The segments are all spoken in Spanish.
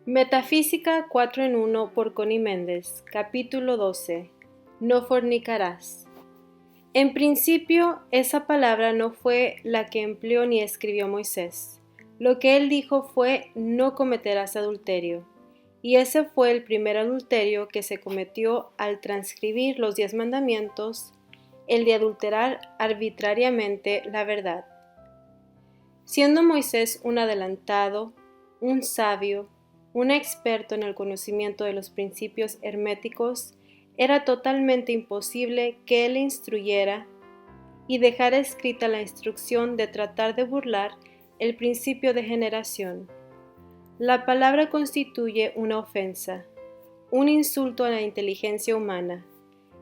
Metafísica 4 en 1 por Connie Méndez, capítulo 12. No fornicarás. En principio, esa palabra no fue la que empleó ni escribió Moisés. Lo que él dijo fue: no cometerás adulterio. Y ese fue el primer adulterio que se cometió al transcribir los 10 mandamientos, el de adulterar arbitrariamente la verdad. Siendo Moisés un adelantado, un sabio, un experto en el conocimiento de los principios herméticos, era totalmente imposible que él le instruyera y dejara escrita la instrucción de tratar de burlar el principio de generación. La palabra constituye una ofensa, un insulto a la inteligencia humana,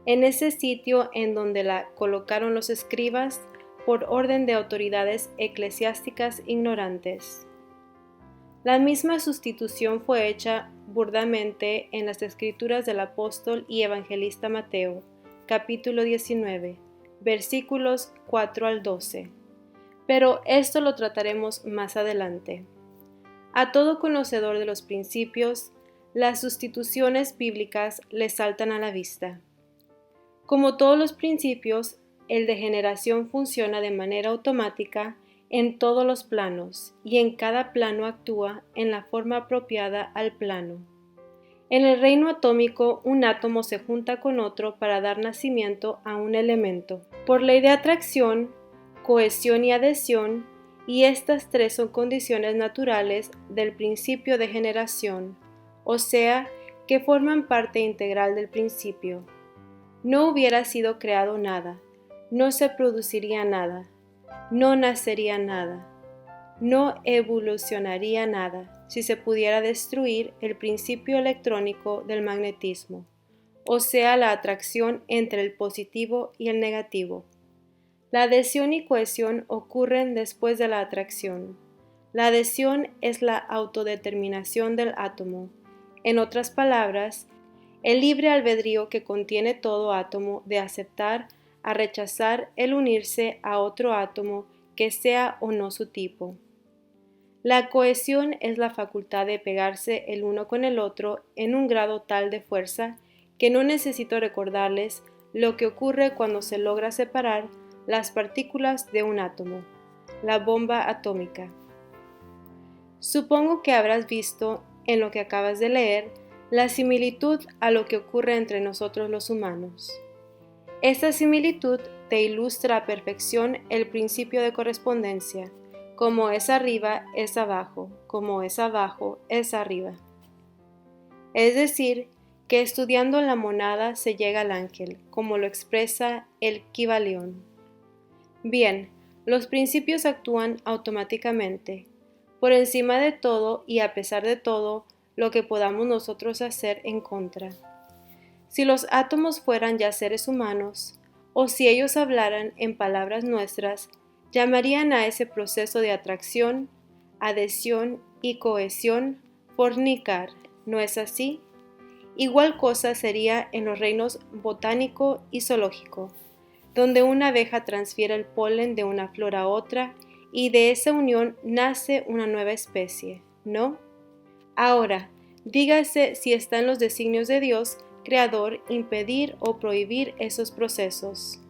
en ese sitio en donde la colocaron los escribas por orden de autoridades eclesiásticas ignorantes. La misma sustitución fue hecha burdamente en las escrituras del apóstol y evangelista Mateo, capítulo 19, versículos 4 al 12. Pero esto lo trataremos más adelante. A todo conocedor de los principios, las sustituciones bíblicas le saltan a la vista. Como todos los principios, el de generación funciona de manera automática en todos los planos, y en cada plano actúa en la forma apropiada al plano. En el reino atómico, un átomo se junta con otro para dar nacimiento a un elemento, por ley de atracción, cohesión y adhesión, y estas tres son condiciones naturales del principio de generación, o sea, que forman parte integral del principio. No hubiera sido creado nada, no se produciría nada, no nacería nada, no evolucionaría nada si se pudiera destruir el principio electrónico del magnetismo, o sea, la atracción entre el positivo y el negativo. La adhesión y cohesión ocurren después de la atracción. La adhesión es la autodeterminación del átomo. En otras palabras, el libre albedrío que contiene todo átomo de aceptar a rechazar el unirse a otro átomo que sea o no su tipo. La cohesión es la facultad de pegarse el uno con el otro en un grado tal de fuerza que no necesito recordarles lo que ocurre cuando se logra separar las partículas de un átomo, la bomba atómica. Supongo que habrás visto en lo que acabas de leer la similitud a lo que ocurre entre nosotros los humanos. Esta similitud te ilustra a perfección el principio de correspondencia. Como es arriba, es abajo, como es abajo, es arriba. Es decir, que estudiando la monada se llega al ángel, como lo expresa el Kybalión. Bien, los principios actúan automáticamente, por encima de todo y a pesar de todo lo que podamos nosotros hacer en contra. Si los átomos fueran ya seres humanos, o si ellos hablaran en palabras nuestras, llamarían a ese proceso de atracción, adhesión y cohesión fornicar, ¿no es así? Igual cosa sería en los reinos botánico y zoológico, donde una abeja transfiere el polen de una flor a otra y de esa unión nace una nueva especie, ¿no? Ahora, dígase si está en los designios de Dios Creador impedir o prohibir esos procesos.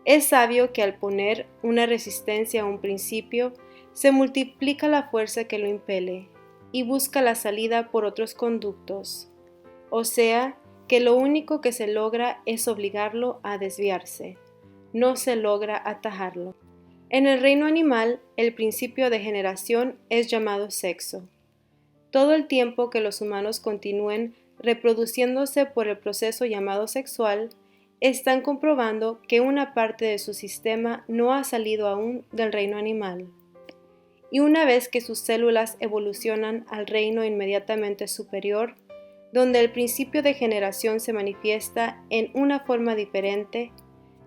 Es sabio que al poner una resistencia a un principio, se multiplica la fuerza que lo impele y busca la salida por otros conductos, o sea, que lo único que se logra es obligarlo a desviarse, no se logra atajarlo. En el reino animal, el principio de generación es llamado sexo. Todo el tiempo que los humanos continúen reproduciéndose por el proceso llamado sexual, están comprobando que una parte de su sistema no ha salido aún del reino animal. Y una vez que sus células evolucionan al reino inmediatamente superior, donde el principio de generación se manifiesta en una forma diferente,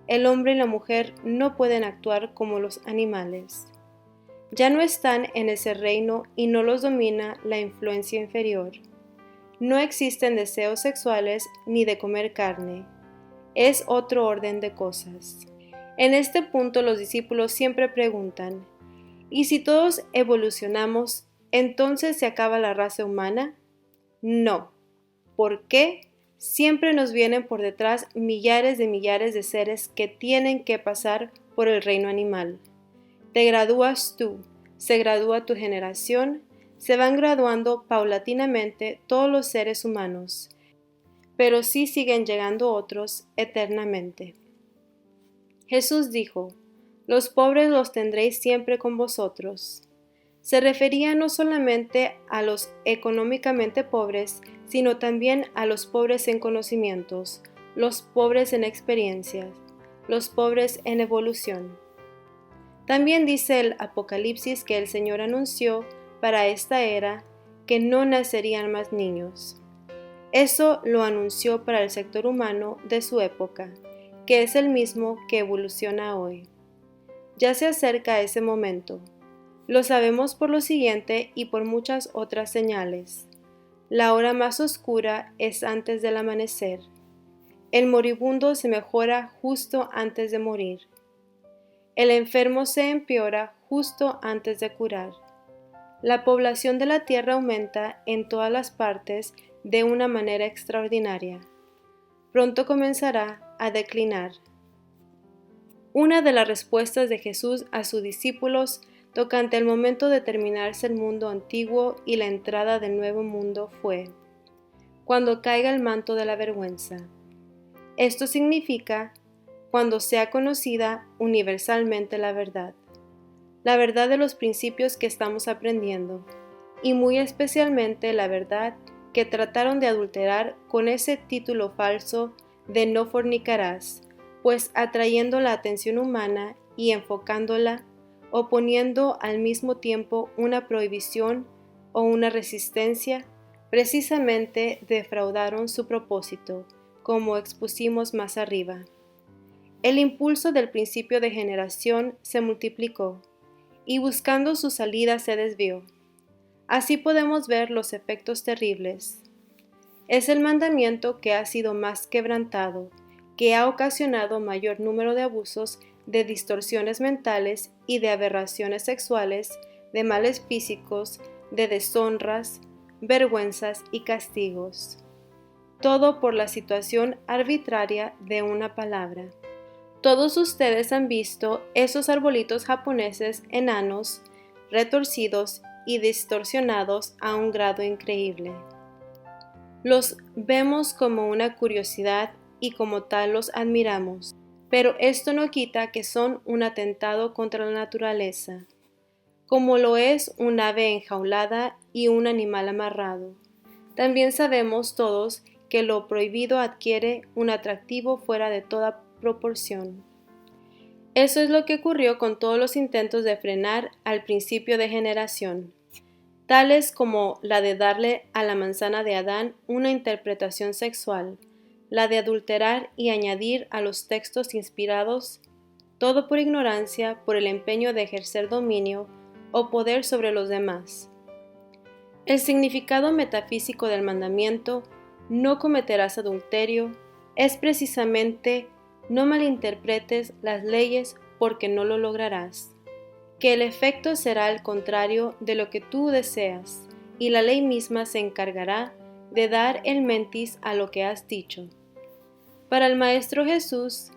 el hombre y la mujer no pueden actuar como los animales. Ya no están en ese reino y no los domina la influencia inferior. No existen deseos sexuales ni de comer carne. Es otro orden de cosas. En este punto los discípulos siempre preguntan, ¿y si todos evolucionamos ¿entonces se acaba la raza humana? No. ¿Por qué? Siempre nos vienen por detrás millares de seres que tienen que pasar por el reino animal. Te gradúas tú, se gradúa tu generación, se van graduando paulatinamente todos los seres humanos, pero sí siguen llegando otros eternamente. Jesús dijo, los pobres los tendréis siempre con vosotros. Se refería no solamente a los económicamente pobres, sino también a los pobres en conocimientos, los pobres en experiencias, los pobres en evolución. También dice el Apocalipsis que el Señor anunció para esta era que no nacerían más niños. Eso lo anunció para el sector humano de su época, que es el mismo que evoluciona hoy. Ya se acerca ese momento. Lo sabemos por lo siguiente y por muchas otras señales. La hora más oscura es antes del amanecer. El moribundo se mejora justo antes de morir. El enfermo se empeora justo antes de curar. La población de la tierra aumenta en todas las partes de una manera extraordinaria. Pronto comenzará a declinar. Una de las respuestas de Jesús a sus discípulos tocante el momento de terminarse el mundo antiguo y la entrada del nuevo mundo fue: cuando caiga el manto de la vergüenza. Esto significa cuando sea conocida universalmente la verdad de los principios que estamos aprendiendo, y muy especialmente la verdad que trataron de adulterar con ese título falso de no fornicarás, pues atrayendo la atención humana y enfocándola, o poniendo al mismo tiempo una prohibición o una resistencia, precisamente defraudaron su propósito, como expusimos más arriba. El impulso del principio de generación se multiplicó, y buscando su salida se desvió. Así podemos ver los efectos terribles. Es el mandamiento que ha sido más quebrantado, que ha ocasionado mayor número de abusos, de distorsiones mentales y de aberraciones sexuales, de males físicos, de deshonras, vergüenzas y castigos. Todo por la situación arbitraria de una palabra. Todos ustedes han visto esos arbolitos japoneses enanos, retorcidos y distorsionados a un grado increíble. Los vemos como una curiosidad y como tal los admiramos, pero esto no quita que son un atentado contra la naturaleza, como lo es un ave enjaulada y un animal amarrado. También sabemos todos que lo prohibido adquiere un atractivo fuera de toda proporción. Eso es lo que ocurrió con todos los intentos de frenar al principio de generación, tales como la de darle a la manzana de Adán una interpretación sexual, la de adulterar y añadir a los textos inspirados, todo por ignorancia, por el empeño de ejercer dominio o poder sobre los demás. El significado metafísico del mandamiento "no cometerás adulterio" es precisamente no malinterpretes las leyes porque no lo lograrás, que el efecto será el contrario de lo que tú deseas, y la ley misma se encargará de dar el mentis a lo que has dicho. Para el Maestro Jesús,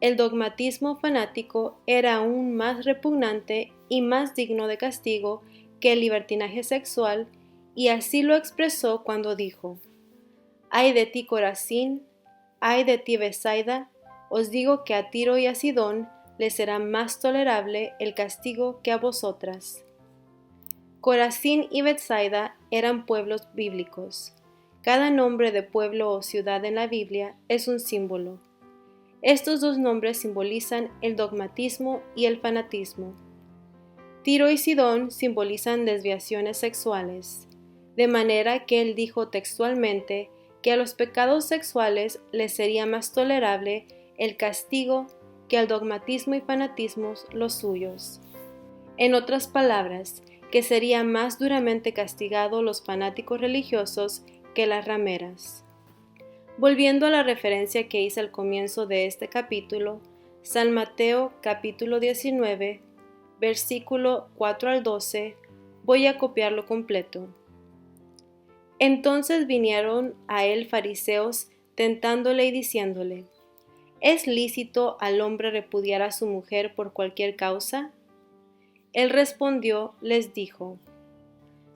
el dogmatismo fanático era aún más repugnante y más digno de castigo que el libertinaje sexual, y así lo expresó cuando dijo: «Ay de ti, Corazín, ay de ti, Betsaida, os digo que a Tiro y a Sidón les será más tolerable el castigo que a vosotras». Corazín y Betsaida eran pueblos bíblicos. Cada nombre de pueblo o ciudad en la Biblia es un símbolo. Estos dos nombres simbolizan el dogmatismo y el fanatismo. Tiro y Sidón simbolizan desviaciones sexuales, de manera que él dijo textualmente que a los pecados sexuales les sería más tolerable el castigo que al dogmatismo y fanatismo los suyos. En otras palabras, que sería más duramente castigado los fanáticos religiosos que las rameras. Volviendo a la referencia que hice al comienzo de este capítulo, San Mateo capítulo 19, versículo 4 al 12, voy a copiarlo completo. Entonces vinieron a él fariseos tentándole y diciéndole: ¿Es lícito al hombre repudiar a su mujer por cualquier causa? Él respondió, les dijo: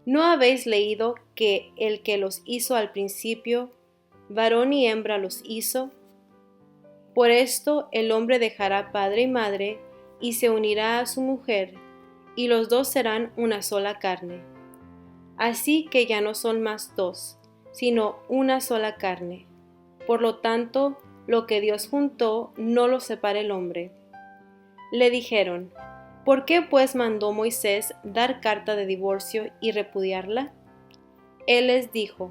¿No habéis leído que el que los hizo al principio, varón y hembra los hizo? Por esto el hombre dejará padre y madre y se unirá a su mujer, y los dos serán una sola carne. Así que ya no son más dos, sino una sola carne. Por lo tanto, lo que Dios juntó, no lo separe el hombre. Le dijeron: ¿Por qué pues mandó Moisés dar carta de divorcio y repudiarla? Él les dijo: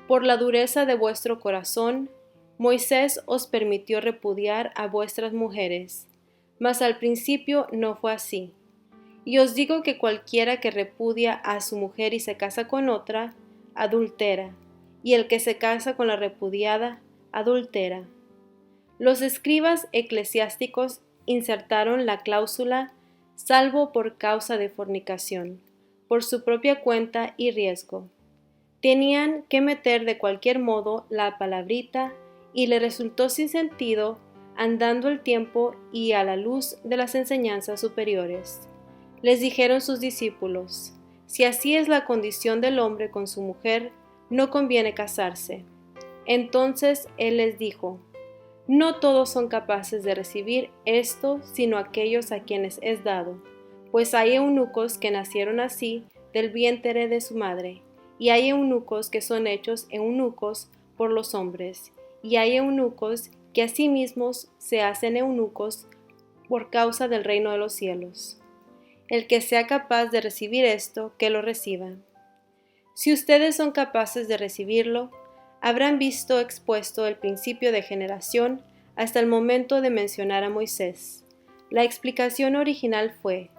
Por la dureza de vuestro corazón, Moisés os permitió repudiar a vuestras mujeres, mas al principio no fue así. Y os digo que cualquiera que repudia a su mujer y se casa con otra, adultera, y el que se casa con la repudiada, adultera. Los escribas eclesiásticos insertaron la cláusula salvo por causa de fornicación, por su propia cuenta y riesgo. Tenían que meter de cualquier modo la palabrita y le resultó sin sentido andando el tiempo y a la luz de las enseñanzas superiores. Les dijeron sus discípulos: si así es la condición del hombre con su mujer, no conviene casarse. Entonces él les dijo: no todos son capaces de recibir esto, sino aquellos a quienes es dado, pues hay eunucos que nacieron así del vientre de su madre, y hay eunucos que son hechos eunucos por los hombres, y hay eunucos que asimismo se hacen eunucos por causa del reino de los cielos. El que sea capaz de recibir esto, que lo reciba. Si ustedes son capaces de recibirlo, habrán visto expuesto el principio de generación hasta el momento de mencionar a Moisés. La explicación original fue,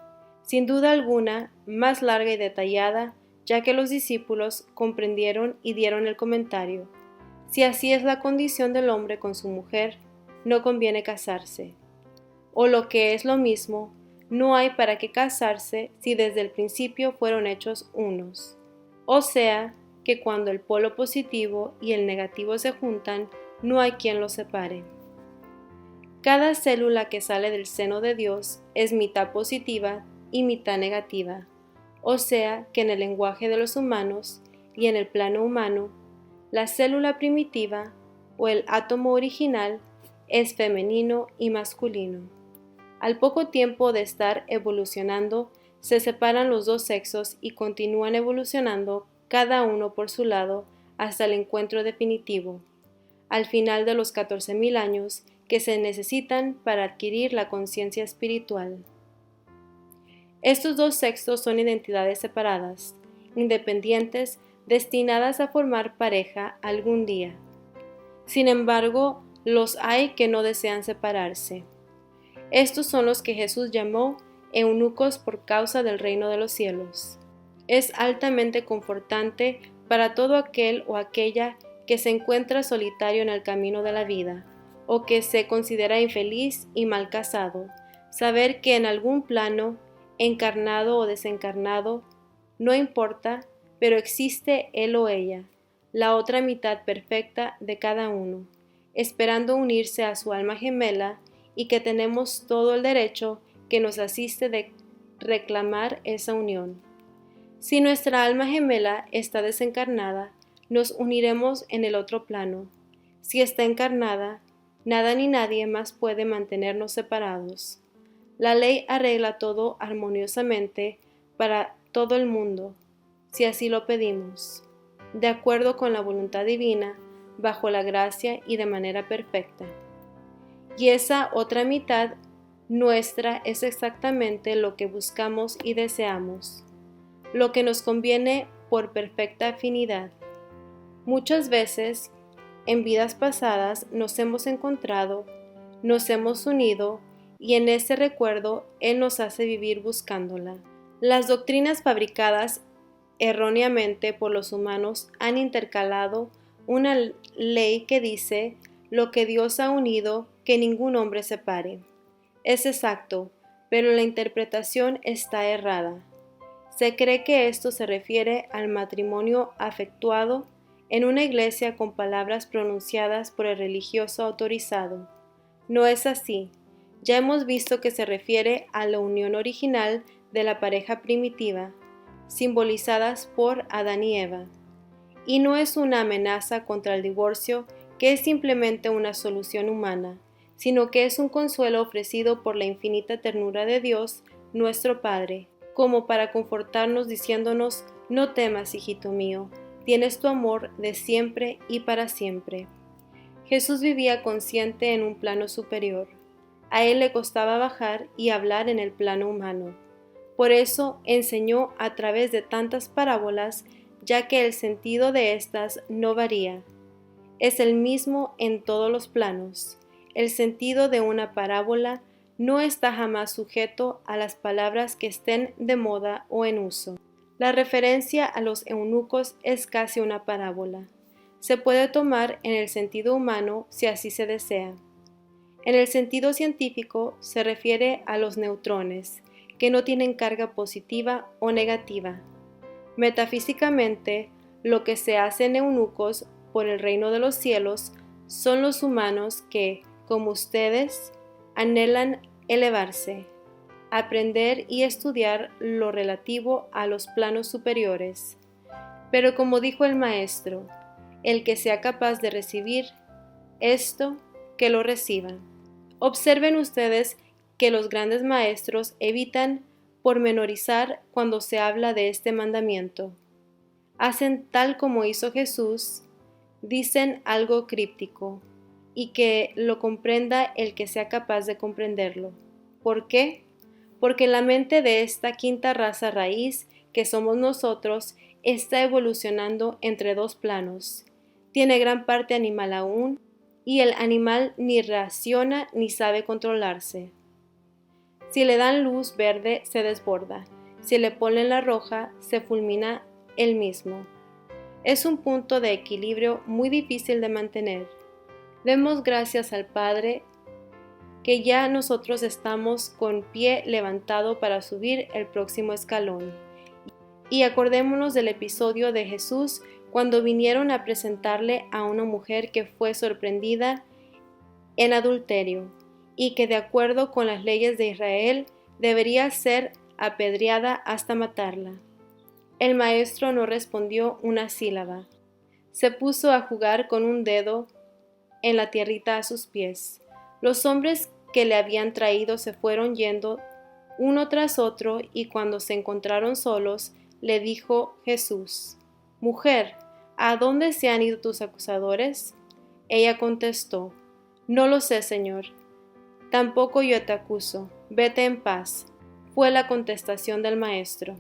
sin duda alguna, más larga y detallada, ya que los discípulos comprendieron y dieron el comentario: si así es la condición del hombre con su mujer, no conviene casarse. O lo que es lo mismo, no hay para qué casarse si desde el principio fueron hechos unos. O sea, que cuando el polo positivo y el negativo se juntan, no hay quien los separe. Cada célula que sale del seno de Dios es mitad positiva y mitad negativa, o sea que en el lenguaje de los humanos y en el plano humano, la célula primitiva o el átomo original es femenino y masculino. Al poco tiempo de estar evolucionando, se separan los dos sexos y continúan evolucionando cada uno por su lado hasta el encuentro definitivo, al final de los 14.000 años que se necesitan para adquirir la conciencia espiritual. Estos dos sexos son identidades separadas, independientes, destinadas a formar pareja algún día. Sin embargo, los hay que no desean separarse. Estos son los que Jesús llamó eunucos por causa del reino de los cielos. Es altamente confortante para todo aquel o aquella que se encuentra solitario en el camino de la vida, o que se considera infeliz y mal casado, saber que en algún plano, encarnado o desencarnado, no importa, pero existe él o ella, la otra mitad perfecta de cada uno, esperando unirse a su alma gemela, y que tenemos todo el derecho que nos asiste de reclamar esa unión. Si nuestra alma gemela está desencarnada, nos uniremos en el otro plano. Si está encarnada, nada ni nadie más puede mantenernos separados. La ley arregla todo armoniosamente para todo el mundo, si así lo pedimos, de acuerdo con la voluntad divina, bajo la gracia y de manera perfecta. Y esa otra mitad nuestra es exactamente lo que buscamos y deseamos, lo que nos conviene por perfecta afinidad. Muchas veces, en vidas pasadas, nos hemos encontrado, nos hemos unido, y en ese recuerdo Él nos hace vivir buscándola. Las doctrinas fabricadas erróneamente por los humanos han intercalado una ley que dice: lo que Dios ha unido, que ningún hombre separe. Es exacto, pero la interpretación está errada. Se cree que esto se refiere al matrimonio efectuado en una iglesia con palabras pronunciadas por el religioso autorizado. No es así. Ya hemos visto que se refiere a la unión original de la pareja primitiva, simbolizadas por Adán y Eva. Y no es una amenaza contra el divorcio, que es simplemente una solución humana, sino que es un consuelo ofrecido por la infinita ternura de Dios, nuestro Padre, como para confortarnos diciéndonos: no temas, hijito mío, tienes tu amor de siempre y para siempre. Jesús vivía consciente en un plano superior. A él le costaba bajar y hablar en el plano humano. Por eso enseñó a través de tantas parábolas, ya que el sentido de estas no varía. Es el mismo en todos los planos. El sentido de una parábola no está jamás sujeto a las palabras que estén de moda o en uso. La referencia a los eunucos es casi una parábola. Se puede tomar en el sentido humano si así se desea. En el sentido científico se refiere a los neutrones, que no tienen carga positiva o negativa. Metafísicamente, lo que se hace en eunucos por el reino de los cielos son los humanos que, como ustedes, anhelan elevarse, aprender y estudiar lo relativo a los planos superiores. Pero como dijo el Maestro, el que sea capaz de recibir esto, que lo reciba. Observen ustedes que los grandes maestros evitan pormenorizar cuando se habla de este mandamiento. Hacen tal como hizo Jesús, dicen algo críptico, y que lo comprenda el que sea capaz de comprenderlo. ¿Por qué? Porque la mente de esta quinta raza raíz, que somos nosotros, está evolucionando entre dos planos. Tiene gran parte animal aún, y el animal ni reacciona ni sabe controlarse. Si le dan luz verde, se desborda. Si le ponen la roja, se fulmina él mismo. Es un punto de equilibrio muy difícil de mantener. Demos gracias al Padre que ya nosotros estamos con pie levantado para subir el próximo escalón. Y acordémonos del episodio de Jesús cuando vinieron a presentarle a una mujer que fue sorprendida en adulterio y que de acuerdo con las leyes de Israel debería ser apedreada hasta matarla. El maestro no respondió una sílaba. Se puso a jugar con un dedo en la tierrita a sus pies. Los hombres que le habían traído se fueron yendo uno tras otro y cuando se encontraron solos, le dijo Jesús: «Mujer, ¿a dónde se han ido tus acusadores?» Ella contestó: «No lo sé, Señor. Tampoco yo te acuso. Vete en paz», fue la contestación del maestro.